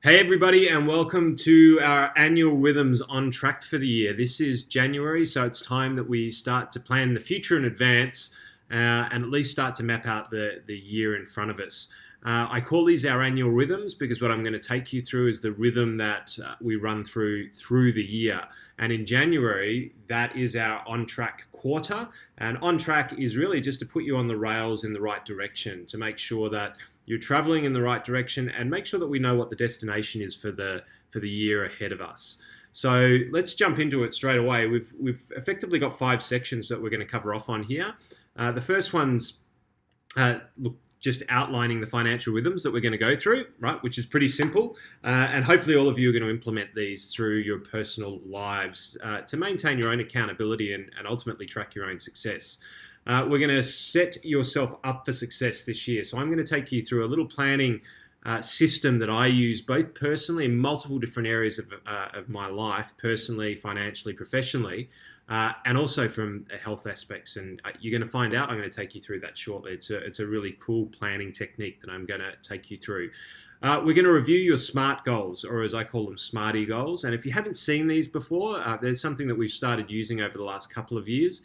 Hey everybody, and welcome to our annual Rhythms on Track for the year. This is January, so it's time that we start to plan the future in advance and at least start to map out the year in front of us. I call these our annual rhythms because what I'm going to take you through is the rhythm that we run through the year. And in January, that is our On Track quarter. And On Track is really just to put you on the rails in the right direction, to make sure that you're traveling in the right direction and make sure that we know what the destination is for the year ahead of us. So let's jump into it straight away. We've effectively got 5 sections that we're going to cover off on here. The first one's just outlining the financial rhythms that we're going to go through, right, which is pretty simple. And hopefully all of you are going to implement these through your personal lives to maintain your own accountability and ultimately track your own success. We're going to set yourself up for success this year. So I'm going to take you through a little planning system that I use both personally in multiple different areas of my life, personally, financially, professionally, and also from health aspects. And you're going to find out, I'm going to take you through that shortly. It's a really cool planning technique that I'm going to take you through. We're going to review your SMART goals, or as I call them, SMARTY goals. And if you haven't seen these before, there's something that we've started using over the last couple of years.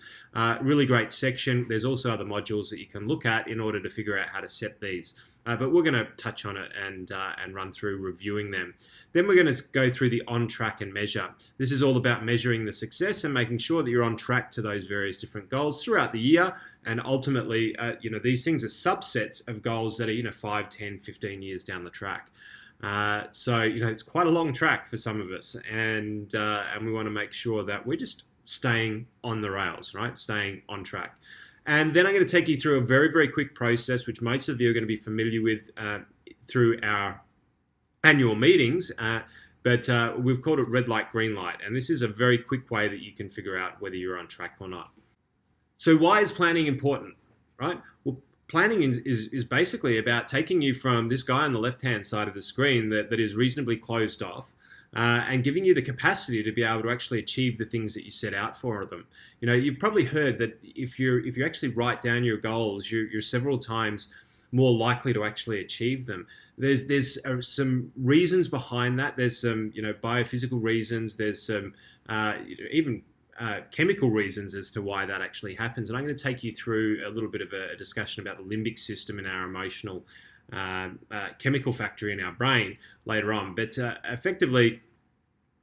Really great section. There's also other modules that you can look at in order to figure out how to set these. But we're going to touch on it and run through reviewing them. Then we're going to go through the on track and measure. This is all about measuring the success and making sure that you're on track to those various different goals throughout the year. And ultimately, these things are subsets of goals that are 5, 10, 15 years down the track. So it's quite a long track for some of us, and we want to make sure that we're just staying on the rails, right? Staying on track. And then I'm going to take you through a very, very quick process, which most of you are going to be familiar with through our annual meetings, but we've called it red light, green light. And this is a very quick way that you can figure out whether you're on track or not. So why is planning important, right? Well, planning is basically about taking you from this guy on the left-hand side of the screen that is reasonably closed off, and giving you the capacity to be able to actually achieve the things that you set out for them. You've probably heard that if you actually write down your goals, you're several times more likely to actually achieve them. There's some reasons behind that. There's some biophysical reasons. There's some even chemical reasons as to why that actually happens. And I'm going to take you through a little bit of a discussion about the limbic system and our emotional chemical factory in our brain later on. But effectively,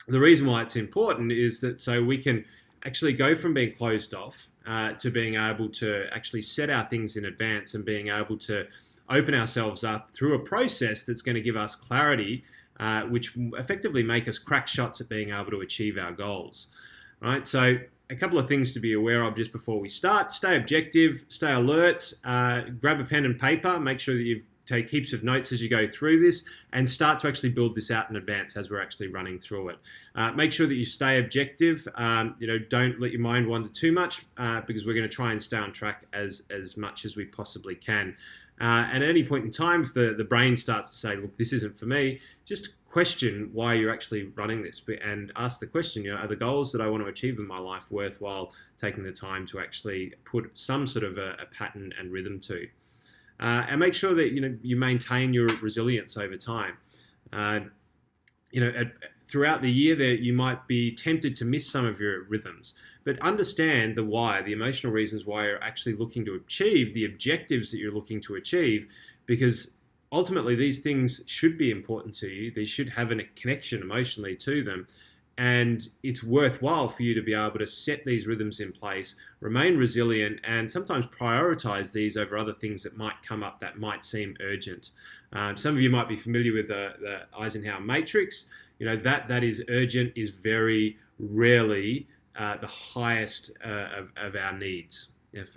the reason why it's important is that so we can actually go from being closed off to being able to actually set our things in advance and being able to open ourselves up through a process that's going to give us clarity, which effectively make us crack shots at being able to achieve our goals. Right, so a couple of things to be aware of just before we start. Stay objective, stay alert, grab a pen and paper, make sure that you take heaps of notes as you go through this, and start to actually build this out in advance as we're actually running through it. Make sure that you stay objective. Don't let your mind wander too much because we're going to try and stay on track as much as we possibly can. And at any point in time, if the brain starts to say, look, this isn't for me, just question why you're actually running this and ask the question, are the goals that I want to achieve in my life worthwhile taking the time to actually put some sort of a pattern and rhythm to? And make sure that you maintain your resilience over time. Throughout the year, you might be tempted to miss some of your rhythms, but understand the why, the emotional reasons why you're actually looking to achieve the objectives that you're looking to achieve, because ultimately these things should be important to you. They should have a connection emotionally to them. And it's worthwhile for you to be able to set these rhythms in place, remain resilient, and sometimes prioritize these over other things that might come up that might seem urgent. Some of you might be familiar with the Eisenhower matrix. That is urgent is very rarely the highest of our needs.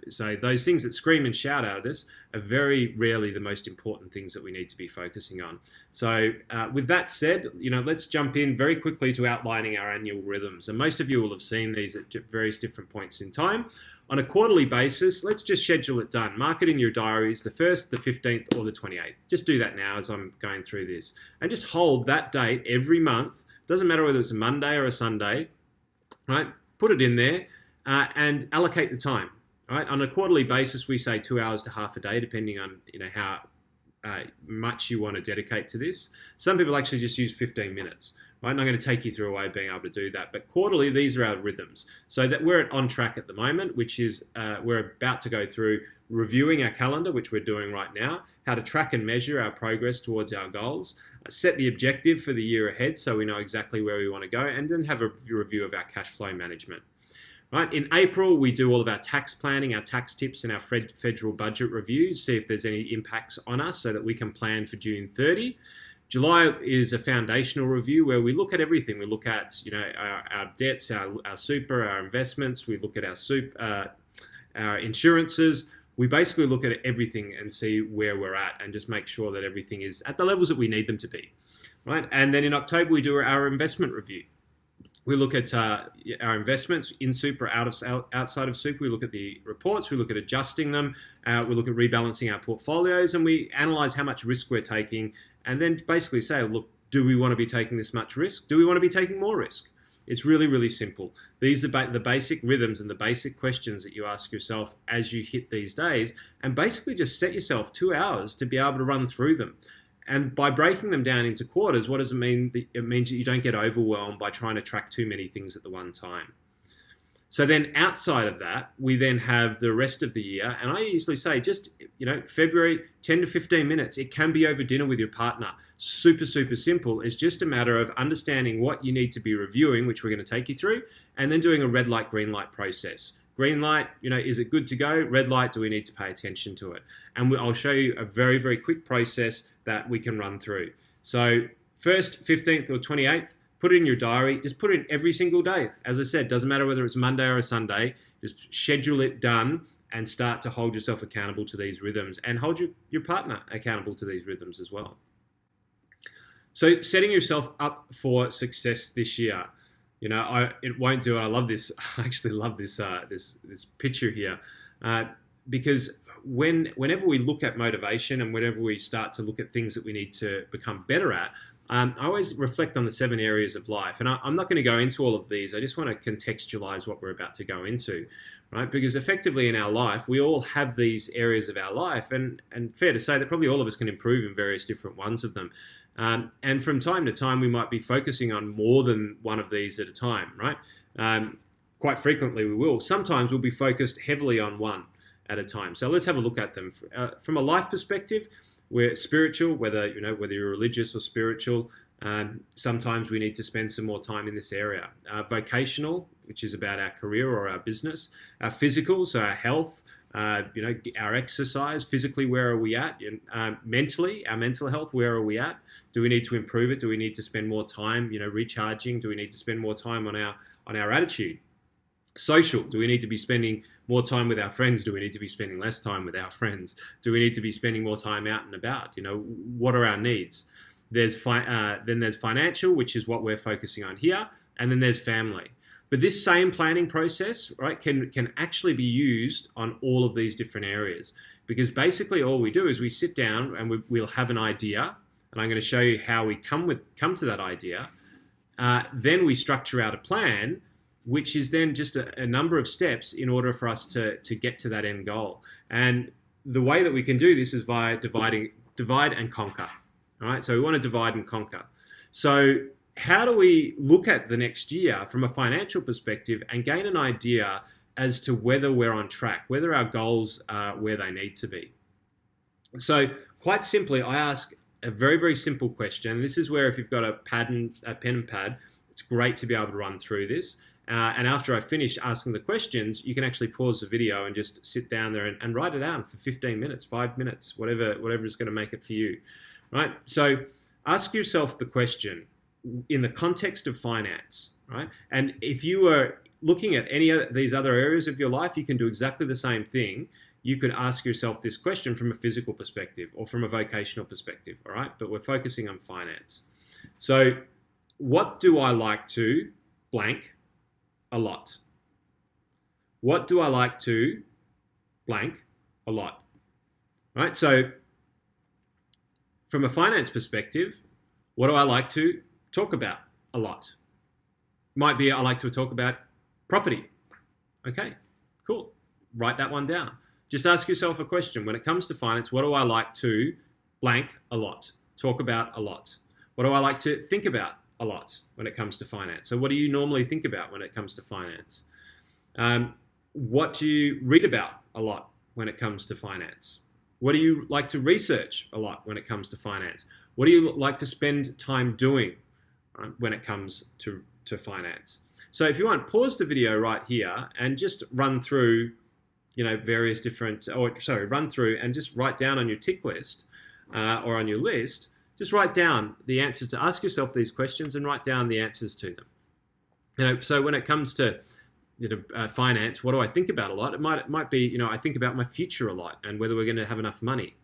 So those things that scream and shout out at us are very rarely the most important things that we need to be focusing on. So with that said, let's jump in very quickly to outlining our annual rhythms. And most of you will have seen these at various different points in time. On a quarterly basis, let's just schedule it done. Mark it in your diaries, the 1st, the 15th, or the 28th. Just do that now as I'm going through this. And just hold that date every month. Doesn't matter whether it's a Monday or a Sunday, right? Put it in there and allocate the time. Right? On a quarterly basis, we say 2 hours to half a day, depending on how much you want to dedicate to this. Some people actually just use 15 minutes. Right, and I'm going to take you through a way of being able to do that. But quarterly, these are our rhythms. So that we're at Ontrack at the moment, which is we're about to go through reviewing our calendar, which we're doing right now, how to track and measure our progress towards our goals, set the objective for the year ahead so we know exactly where we want to go, and then have a review of our cash flow management. Right, in April, we do all of our tax planning, our tax tips, and our federal budget reviews, see if there's any impacts on us so that we can plan for June 30. July is a foundational review where we look at everything. We look at our debts, our super, our investments. We look at our insurances. We basically look at everything and see where we're at and just make sure that everything is at the levels that we need them to be, right? And then in October we do our investment review. We look at our investments in super, outside of super. We look at the reports. We look at adjusting them. We look at rebalancing our portfolios, and we analyze how much risk we're taking, and then basically say, look, do we want to be taking this much risk? Do we want to be taking more risk? It's really, really simple. These are the basic rhythms and the basic questions that you ask yourself as you hit these days, and basically just set yourself 2 hours to be able to run through them. And by breaking them down into quarters, what does it mean? It means that you don't get overwhelmed by trying to track too many things at the one time. So then outside of that, we then have the rest of the year. And I usually say just, February, 10 to 15 minutes. It can be over dinner with your partner. Super, super simple. It's just a matter of understanding what you need to be reviewing, which we're going to take you through, and then doing a red light, green light process. Green light, is it good to go? Red light, do we need to pay attention to it? And I'll show you a very, very quick process that we can run through. So first, 15th or 28th, put it in your diary. Just put it in every single day. As I said, doesn't matter whether it's Monday or a Sunday. Just schedule it done and start to hold yourself accountable to these rhythms and hold your partner accountable to these rhythms as well. So setting yourself up for success this year. It won't do it. I love this. I actually love this this picture here, because whenever we look at motivation and whenever we start to look at things that we need to become better at, I always reflect on the 7 areas of life. And I'm not going to go into all of these. I just want to contextualize what we're about to go into, right? Because effectively in our life, we all have these areas of our life, and fair to say that probably all of us can improve in various different ones of them. And from time to time, we might be focusing on more than one of these at a time, right? Quite frequently we will. Sometimes we'll be focused heavily on one at a time. So let's have a look at them. From a life perspective, we're spiritual, whether you're religious or spiritual. Sometimes we need to spend some more time in this area. Vocational, which is about our career or our business. Our physical, so our health. Our exercise, physically, where are we at? Mentally, our mental health, where are we at? Do we need to improve it? Do we need to spend more time, recharging? Do we need to spend more time on our attitude? Social, do we need to be spending more time with our friends? Do we need to be spending less time with our friends? Do we need to be spending more time out and about? What are our needs? Then there's financial, which is what we're focusing on here, and then there's family. But this same planning process, right, can actually be used on all of these different areas, because basically all we do is we sit down and we'll have an idea, and I'm going to show you how we come to that idea. Then we structure out a plan, which is then just a number of steps in order for us to get to that end goal. And the way that we can do this is via divide and conquer. All right, so we want to divide and conquer. So how do we look at the next year from a financial perspective and gain an idea as to whether we're on track, whether our goals are where they need to be? So quite simply, I ask a very, very simple question. This is where if you've got a pen and pad, it's great to be able to run through this. And after I finish asking the questions, you can actually pause the video and just sit down there and write it down for 15 minutes, 5 minutes, whatever is going to make it for you, right? So ask yourself the question in the context of finance, right? And if you are looking at any of these other areas of your life, you can do exactly the same thing. You could ask yourself this question from a physical perspective or from a vocational perspective, all right? But we're focusing on finance. So what do I like to blank a lot? What do I like to blank a lot? All right, so from a finance perspective, what do I like to talk about a lot? Might be I like to talk about property. Okay, cool. Write that one down. Just ask yourself a question. When it comes to finance, what do I like to blank a lot. Talk about a lot. What do I like to think about a lot when it comes to finance? So what do you normally think about when it comes to finance? What do you read about a lot when it comes to finance? What do you like to research a lot when it comes to finance? What do you like to spend time doing when it comes to finance? So if you want, pause the video right here and just run through, various different, run through and just write down on your tick list or on your list, just write down the answers to ask yourself these questions and write down the answers to them. So when it comes to finance, what do I think about a lot? It might be, I think about my future a lot and whether we're going to have enough money.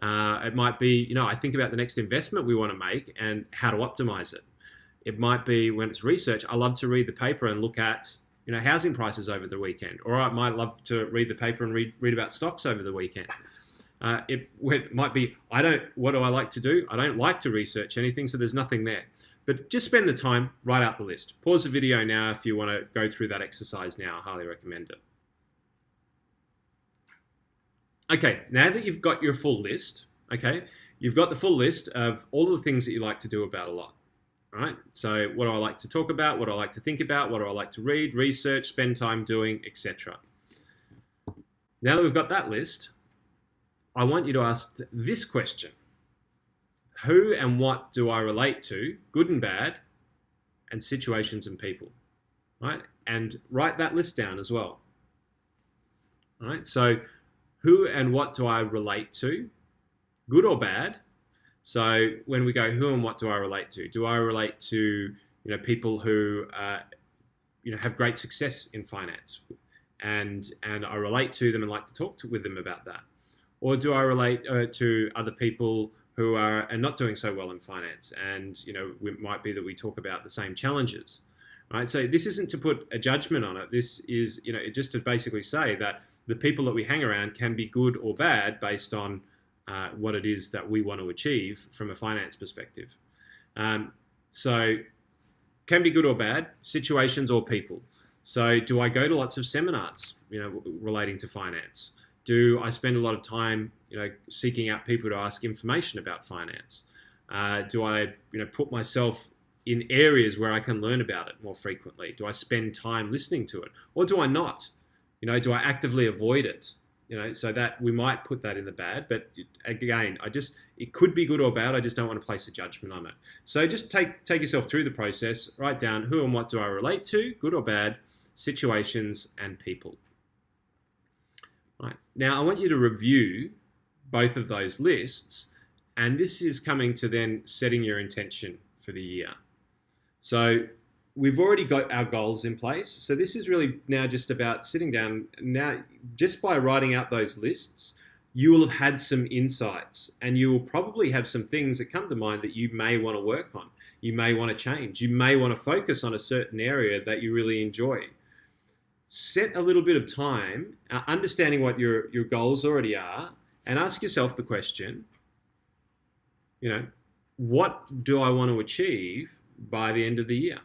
It might be, I think about the next investment we want to make and how to optimize it. It might be when it's research, I love to read the paper and look at, housing prices over the weekend. Or I might love to read the paper and read about stocks over the weekend. It might be, what do I like to do? I don't like to research anything, so there's nothing there. But just spend the time, write out the list. Pause the video now if you want to go through that exercise now. I highly recommend it. Okay, now that you've got your full list, you've got the full list of all of the things that you like to do about a lot. All right, so what do I like to talk about? What do I like to think about? What do I like to read, research, spend time doing, etc. Now that we've got that list, I want you to ask this question. Who and what do I relate to, good and bad, and situations and people, right? And write that list down as well. All right, so who and what do I relate to, good or bad? So when we go, who and what do I relate to? Do I relate to, people who, have great success in finance, and I relate to them and like to talk with them about that? Or do I relate to other people who are not doing so well in finance, and it might be that we talk about the same challenges, right? So this isn't to put a judgment on it. This is just to basically say that the people that we hang around can be good or bad based on what it is that we want to achieve from a finance perspective. So can be good or bad, situations or people. So do I go to lots of seminars, relating to finance? Do I spend a lot of time, seeking out people to ask information about finance? Do I, put myself in areas where I can learn about it more frequently? Do I spend time listening to it? Or do I not? Do I actively avoid it? So that we might put that in the bad, but again, it could be good or bad. I just don't want to place a judgment on it. So just take yourself through the process, write down who and what do I relate to, good or bad, situations and people. Right. Now I want you to review both of those lists, and this is coming to then setting your intention for the year. So we've already got our goals in place. So this is really now just about sitting down. Now, just by writing out those lists, you will have had some insights, and you will probably have some things that come to mind that you may want to work on. You may want to change. You may want to focus on a certain area that you really enjoy. Set a little bit of time, understanding what your goals already are, and ask yourself the question, what do I want to achieve by the end of the year?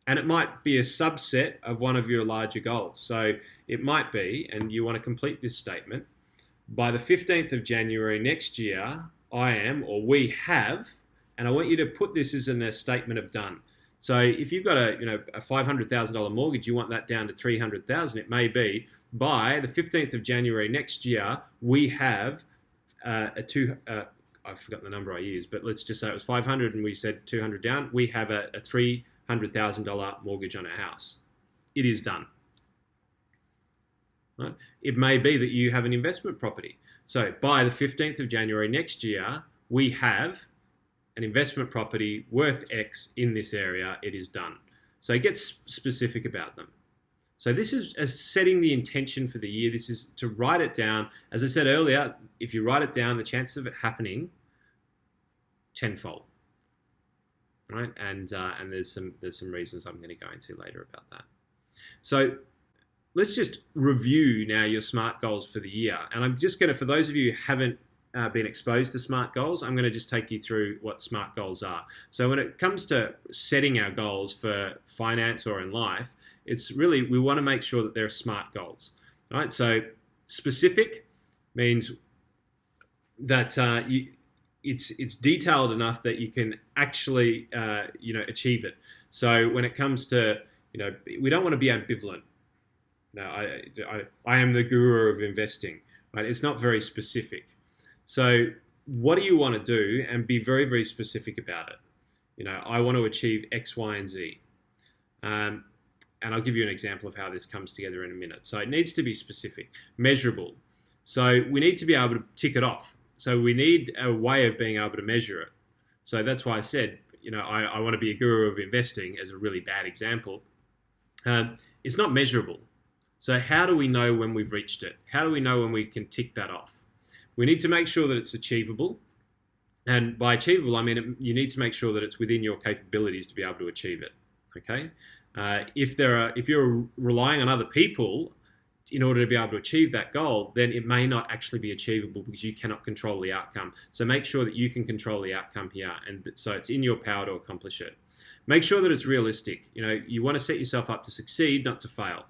And it might be a subset of one of your larger goals. So it might be, and you want to complete this statement, by the 15th of January next year, I am, or we have, and I want you to put this as in a statement of done. So if you've got a $500,000 mortgage, you want that down to $300,000. It may be by the 15th of January next year, we have I've forgotten the number I used, but let's just say it was 500 and we said 200 down. We have a $300,000 mortgage on our house. It is done. Right? It may be that you have an investment property. So by the 15th of January next year, we have an investment property worth X in this area. It is done. So get specific about them. So this is setting the intention for the year. This is to write it down. As I said earlier, if you write it down, the chances of it happening tenfold. Right? And there's some reasons I'm going to go into later about that. So let's just review now your SMART goals for the year. And I'm just going to, for those of you who haven't been exposed to SMART goals, I'm going to just take you through what SMART goals are. So when it comes to setting our goals for finance or in life, it's really, we want to make sure that they're SMART goals. Right? So specific means that it's detailed enough that you can actually achieve it. So when it comes to, we don't want to be ambivalent. No, I am the guru of investing. Right? It's not very specific. So what do you want to do, and be very, very specific about it. I want to achieve X, Y, and Z. And I'll give you an example of how this comes together in a minute. So it needs to be specific, measurable. So we need to be able to tick it off. So we need a way of being able to measure it. So that's why I said, I want to be a guru of investing as a really bad example. It's not measurable. So how do we know when we've reached it? How do we know when we can tick that off? We need to make sure that it's achievable. And by achievable, I mean you need to make sure that it's within your capabilities to be able to achieve it. Okay? If you're relying on other people in order to be able to achieve that goal, then it may not actually be achievable because you cannot control the outcome. So make sure that you can control the outcome here, and so it's in your power to accomplish it. Make sure that it's realistic. You want to set yourself up to succeed, not to fail.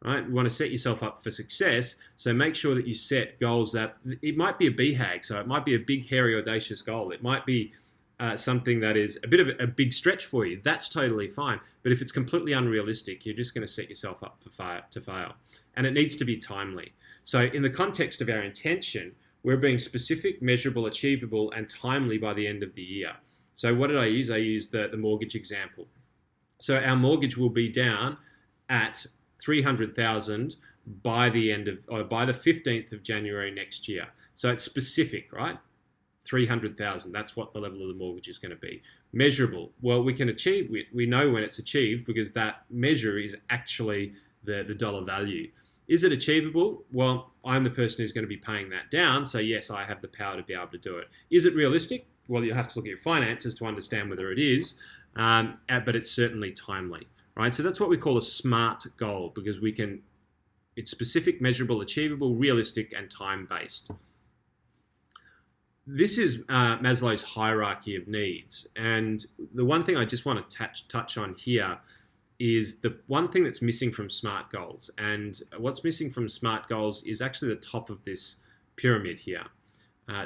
Right? You want to set yourself up for success, so make sure that you set goals that, it might be a BHAG, so it might be a big, hairy, audacious goal. It might be something that is a bit of a big stretch for you. That's totally fine. But if it's completely unrealistic, you're just going to set yourself up to fail. And it needs to be timely. So in the context of our intention, we're being specific, measurable, achievable, and timely by the end of the year. So what did I use? I used the mortgage example. So our mortgage will be down at 300,000 by the 15th of January next year. So it's specific, right? 300,000. That's what the level of the mortgage is going to be. Measurable. Well, we can achieve. We know when it's achieved because that measure is actually the dollar value. Is it achievable? Well, I'm the person who's going to be paying that down. So yes, I have the power to be able to do it. Is it realistic? Well, you have to look at your finances to understand whether it is, but it's certainly timely. Right, so that's what we call a SMART goal, because it's specific, measurable, achievable, realistic, and time-based. This is Maslow's hierarchy of needs. And the one thing I just want to touch on here is the one thing that's missing from SMART goals. And what's missing from SMART goals is actually the top of this pyramid here.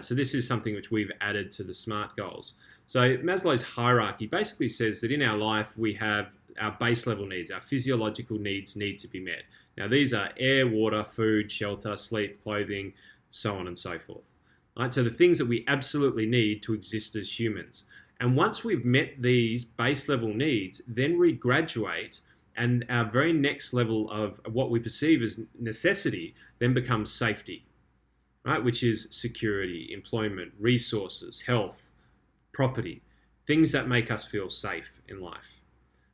So this is something which we've added to the SMART goals. So Maslow's hierarchy basically says that in our life we have our base level needs, our physiological needs need to be met. Now these are air, water, food, shelter, sleep, clothing, so on and so forth. Right? So the things that we absolutely need to exist as humans. And once we've met these base level needs, then we graduate, and our very next level of what we perceive as necessity then becomes safety, right? Which is security, employment, resources, health, property, things that make us feel safe in life.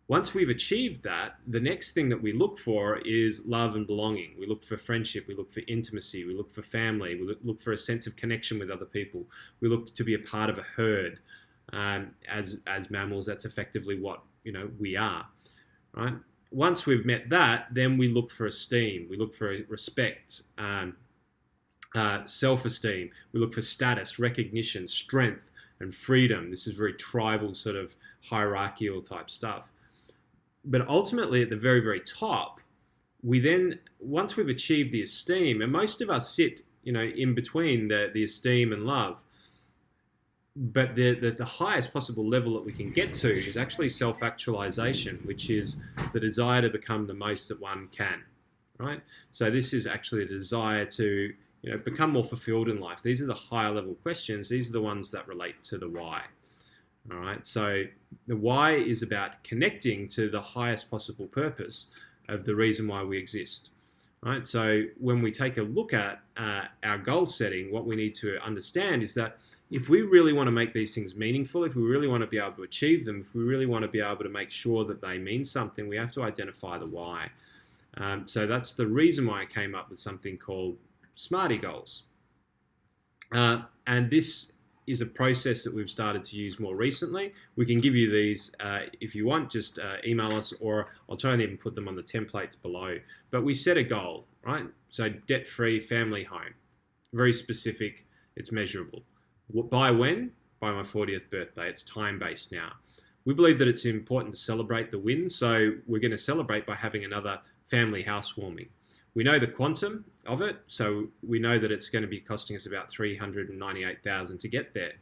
Once we've achieved that, the next thing that we look for is love and belonging. We look for friendship, we look for intimacy, we look for family, we look for a sense of connection with other people. We look to be a part of a herd. As mammals, that's effectively what we are, right? Once we've met that, then we look for esteem, we look for respect, self-esteem, we look for status, recognition, strength, and freedom. This is very tribal, sort of hierarchical type stuff. But ultimately, at the very, very top, we then, once we've achieved the esteem, and most of us sit, in between the esteem and love, but the highest possible level that we can get to is actually self-actualization, which is the desire to become the most that one can, right? So this is actually a desire to, become more fulfilled in life. These are the higher level questions. These are the ones that relate to the why. All right, so the why is about connecting to the highest possible purpose of the reason why we exist. Right, so when we take a look at our goal setting, what we need to understand is that if we really want to make these things meaningful, if we really want to be able to achieve them, if we really want to be able to make sure that they mean something, we have to identify the why. So that's the reason why I came up with something called Smarty Goals. And this is a process that we've started to use more recently. We can give you these if you want, just email us, or I'll try and even put them on the templates below. But we set a goal, right? So debt-free family home, very specific, it's measurable. By when? By my 40th birthday. It's time-based now. We believe that it's important to celebrate the win, so we're going to celebrate by having another family housewarming. We know the quantum of it, so we know that it's going to be costing us about $398,000 to get there.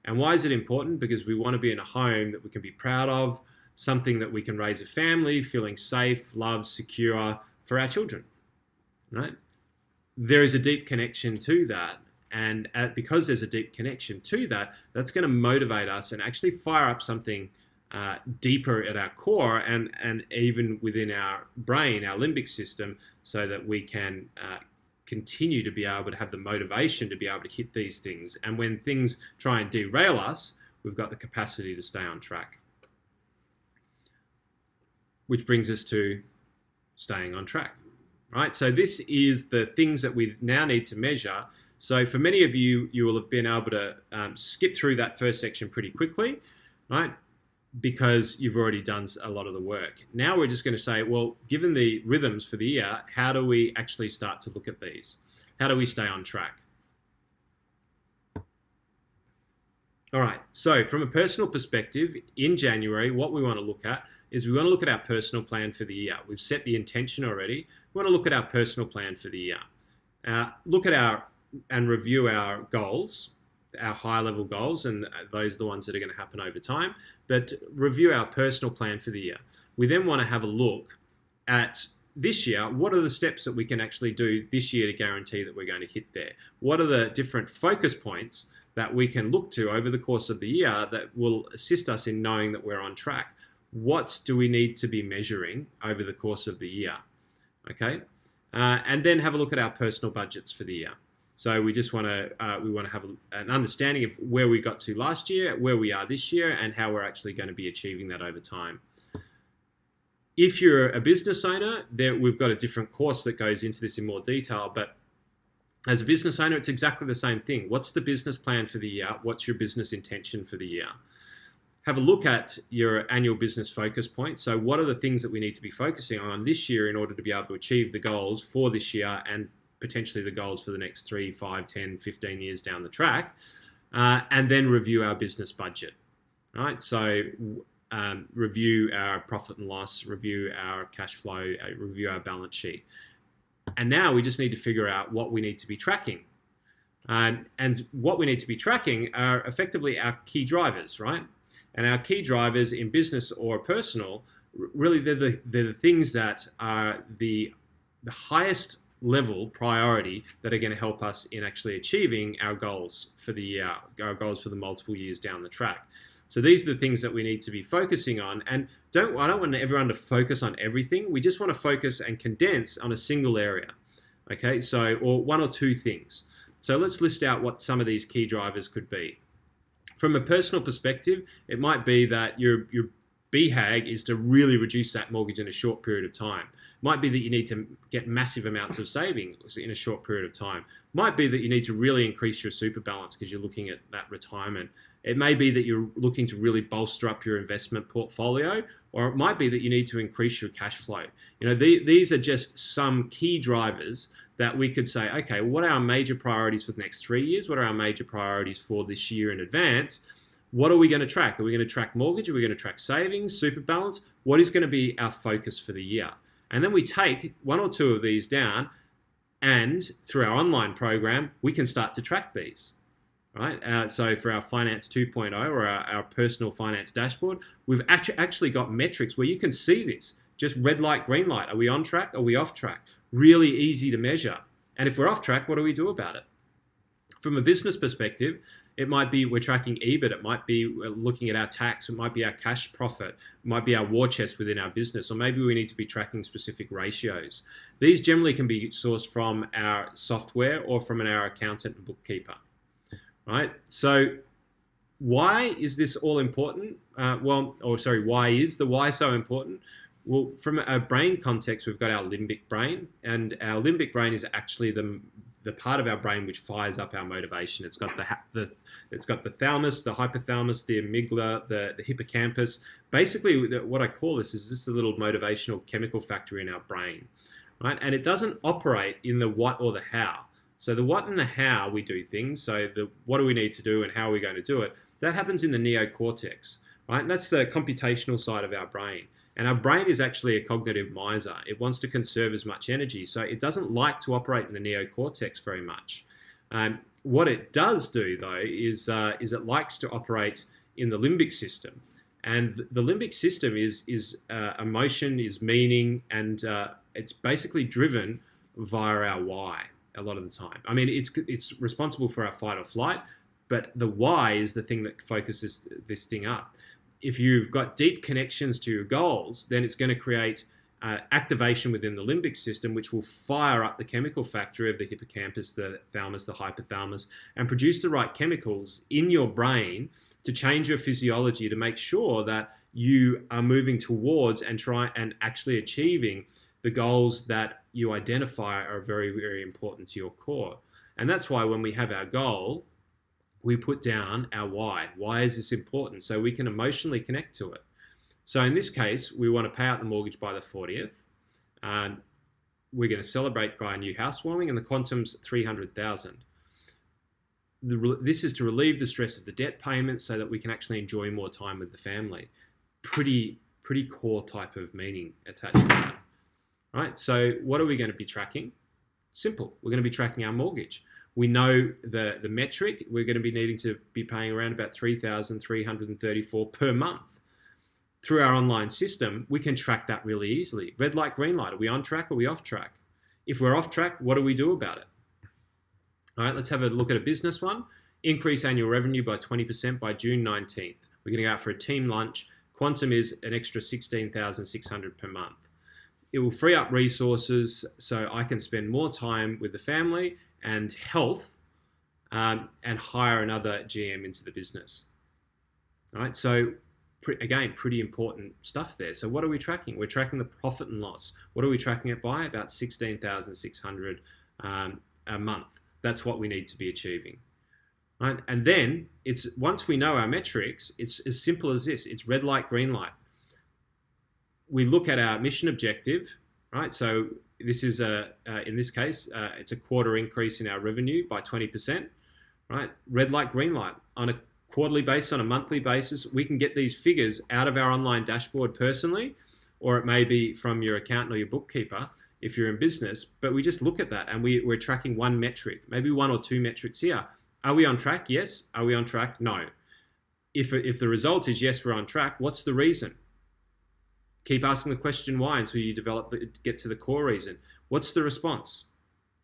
And why is it important? Because we want to be in a home that we can be proud of, something that we can raise a family, feeling safe, loved, secure for our children, right? There is a deep connection to that. And because there's a deep connection to that, that's going to motivate us and actually fire up something deeper at our core and even within our brain, our limbic system, so that we can continue to be able to have the motivation to be able to hit these things. And when things try and derail us, we've got the capacity to stay on track. Which brings us to staying on track, right? So this is the things that we now need to measure. So for many of you, you will have been able to skip through that first section pretty quickly, right? Because you've already done a lot of the work. Now we're just going to say, well, given the rhythms for the year, how do we actually start to look at these? How do we stay on track? All right, so from a personal perspective, in January, what we want to look at is we want to look at our personal plan for the year. We've set the intention already. We want to look at our personal plan for the year. Look at and review our goals, our high-level goals, and those are the ones that are going to happen over time, but review our personal plan for the year. We then want to have a look at this year. What are the steps that we can actually do this year to guarantee that we're going to hit there? What are the different focus points that we can look to over the course of the year that will assist us in knowing that we're on track? What do we need to be measuring over the course of the year? Okay, and then have a look at our personal budgets for the year. So we just want to have an understanding of where we got to last year, where we are this year, and how we're actually going to be achieving that over time. If you're a business owner, we've got a different course that goes into this in more detail, but as a business owner, it's exactly the same thing. What's the business plan for the year? What's your business intention for the year? Have a look at your annual business focus points. So what are the things that we need to be focusing on this year in order to be able to achieve the goals for this year and potentially the goals for the next 3, 5, 10, 15 years down the track, and then review our business budget, right? So review our profit and loss, review our cash flow, review our balance sheet. And now we just need to figure out what we need to be tracking. And what we need to be tracking are effectively our key drivers, right? And our key drivers in business or personal, really they're the things that are the highest level priority that are going to help us in actually achieving our goals for the year, our goals for the multiple years down the track. So these are the things that we need to be focusing on. And I don't want everyone to focus on everything. We just want to focus and condense on a single area. Okay, so, or one or two things. So let's list out what some of these key drivers could be. From a personal perspective, it might be that your BHAG is to really reduce that mortgage in a short period of time. Might be that you need to get massive amounts of savings in a short period of time. Might be that you need to really increase your super balance because you're looking at that retirement. It may be that you're looking to really bolster up your investment portfolio, or it might be that you need to increase your cash flow. You know, these are just some key drivers that we could say, okay, what are our major priorities for the next 3 years? What are our major priorities for this year in advance? What are we going to track? Are we going to track mortgage? Are we going to track savings, super balance? What is going to be our focus for the year? And then we take one or two of these down, and through our online program, we can start to track these, right? So for our Finance 2.0 or our personal finance dashboard, we've actually got metrics where you can see this. Just red light, green light. Are we on track? Are we off track? Really easy to measure. And if we're off track, what do we do about it? From a business perspective, it might be we're tracking EBIT, it might be looking at our tax, it might be our cash profit, it might be our war chest within our business, or maybe we need to be tracking specific ratios. These generally can be sourced from our software or from our accountant and bookkeeper, right? So why is this all important? Why is the why so important? Well, from a brain context, we've got our limbic brain, and our limbic brain is actually the part of our brain which fires up our motivation. It's got the thalamus, the hypothalamus, the amygdala, the hippocampus. Basically, what I call this is just a little motivational chemical factory in our brain, right? And it doesn't operate in the what or the how. So the what and the how we do things, so the what do we need to do and how are we going to do it, that happens in the neocortex, right? And that's the computational side of our brain. And our brain is actually a cognitive miser. It wants to conserve as much energy, so it doesn't like to operate in the neocortex very much. What it does do, though, is it likes to operate in the limbic system. And the limbic system is emotion, is meaning, and it's basically driven via our why a lot of the time. I mean, it's responsible for our fight or flight, but the why is the thing that focuses this thing up. If you've got deep connections to your goals, then it's going to create activation within the limbic system, which will fire up the chemical factory of the hippocampus, the thalamus, the hypothalamus, and produce the right chemicals in your brain to change your physiology to make sure that you are moving towards and actually achieving the goals that you identify are very, very important to your core. And that's why when we have our goal, we put down our why. Why is this important? So we can emotionally connect to it. So in this case, we want to pay out the mortgage by the 40th. We're going to celebrate by a new housewarming, and the quantum's 300,000. This is to relieve the stress of the debt payment so that we can actually enjoy more time with the family. Pretty core type of meaning attached to that. Right? So what are we going to be tracking? Simple. We're going to be tracking our mortgage. We know the metric. We're going to be needing to be paying around about $3,334 per month. Through our online system, we can track that really easily. Red light, green light. Are we on track? Are we off track? If we're off track, what do we do about it? All right, let's have a look at a business one. Increase annual revenue by 20% by June 19th. We're going to go out for a team lunch. Quantum is an extra $16,600 per month. It will free up resources so I can spend more time with the family and health, and hire another GM into the business. All right, so again, pretty important stuff there. So what are we tracking? We're tracking the profit and loss. What are we tracking it by? About $16,600 a month. That's what we need to be achieving. Right? And then once we know our metrics, it's as simple as this. It's red light, green light. We look at our mission objective, right? So this is in this case, it's a quarter increase in our revenue by 20%, right? Red light, green light. On a quarterly basis, on a monthly basis, we can get these figures out of our online dashboard personally, or it may be from your accountant or your bookkeeper if you're in business, but we just look at that and we're tracking one metric, maybe one or two metrics here. Are we on track? Yes. Are we on track? No. If the result is yes, we're on track, what's the reason? Keep asking the question why until you get to the core reason. What's the response?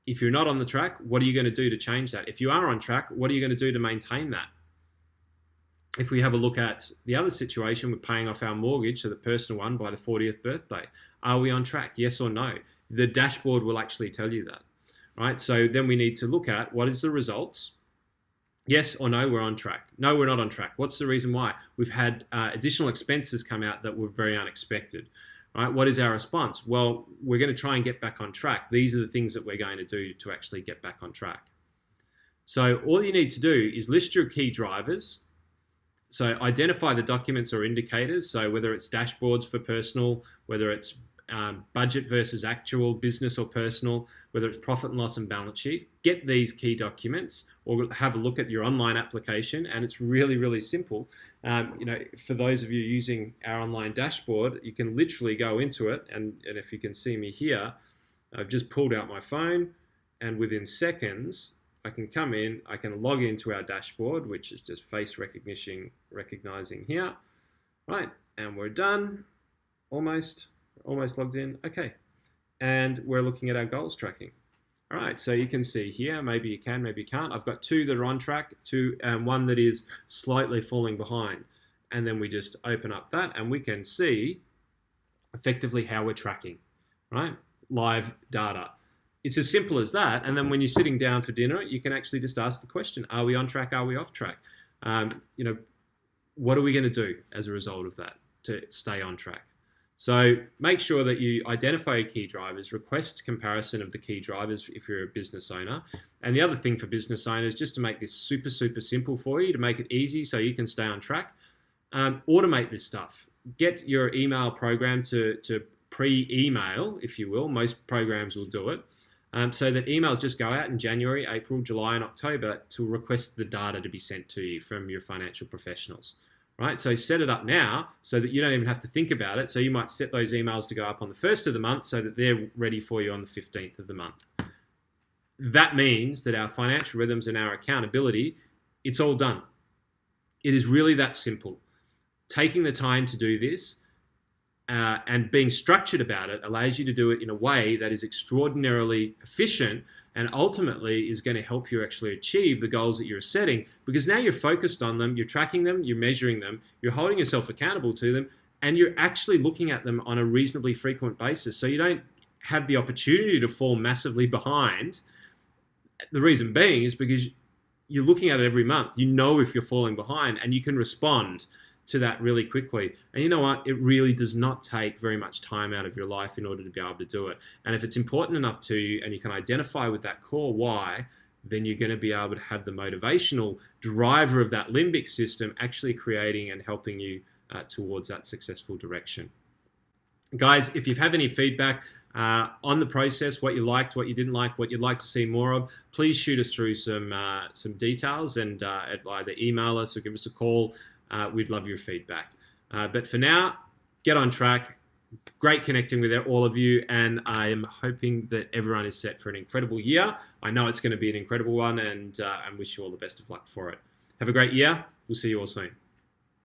If you're not on the track, what are you going to do to change that? If you are on track, what are you going to do to maintain that? If we have a look at the other situation, we're paying off our mortgage, so the personal one, by the 40th birthday. Are we on track? Yes or no? The dashboard will actually tell you that, right? So then we need to look at what is the results. Yes or no, we're on track. No, we're not on track. What's the reason why? We've had additional expenses come out that were very unexpected, right? What is our response? Well, we're going to try and get back on track. These are the things that we're going to do to actually get back on track. So all you need to do is list your key drivers. So identify the documents or indicators. So whether it's dashboards for personal, whether it's budget versus actual, business or personal, whether it's profit and loss and balance sheet, get these key documents or have a look at your online application. And it's really, really simple. For those of you using our online dashboard, you can literally go into it. And if you can see me here, I've just pulled out my phone, and within seconds, I can come in, I can log into our dashboard, which is just face recognizing here, right? And we're done, almost logged in. Okay, and we're looking at our goals tracking. All right, so you can see here, maybe you can, maybe you can't. I've got two that are on track, one that is slightly falling behind. And then we just open up that and we can see effectively how we're tracking, right? Live data. It's as simple as that. And then when you're sitting down for dinner, you can actually just ask the question, are we on track? Are we off track? What are we going to do as a result of that to stay on track? So make sure that you identify your key drivers, request comparison of the key drivers if you're a business owner. And the other thing for business owners, just to make this super, super simple for you, to make it easy so you can stay on track, automate this stuff. Get your email program to pre-email, if you will. Most programs will do it. So that emails just go out in January, April, July, and October to request the data to be sent to you from your financial professionals. right? So set it up now so that you don't even have to think about it. So you might set those emails to go up on the 1st of the month so that they're ready for you on the 15th of the month. That means that our financial rhythms and our accountability, it's all done. It is really that simple. Taking the time to do this and being structured about it allows you to do it in a way that is extraordinarily efficient and ultimately is going to help you actually achieve the goals that you're setting, because now you're focused on them, you're tracking them, you're measuring them, you're holding yourself accountable to them, and you're actually looking at them on a reasonably frequent basis. So you don't have the opportunity to fall massively behind. The reason being is because you're looking at it every month. You know if you're falling behind, and you can respond to that really quickly. And you know what? It really does not take very much time out of your life in order to be able to do it. And if it's important enough to you and you can identify with that core why, then you're going to be able to have the motivational driver of that limbic system actually creating and helping you towards that successful direction. Guys, if you have any feedback on the process, what you liked, what you didn't like, what you'd like to see more of, please shoot us through some details and either email us or give us a call. We'd love your feedback. But for now, get on track. Great connecting with all of you, and I am hoping that everyone is set for an incredible year. I know it's going to be an incredible one, and wish you all the best of luck for it. Have a great year. We'll see you all soon.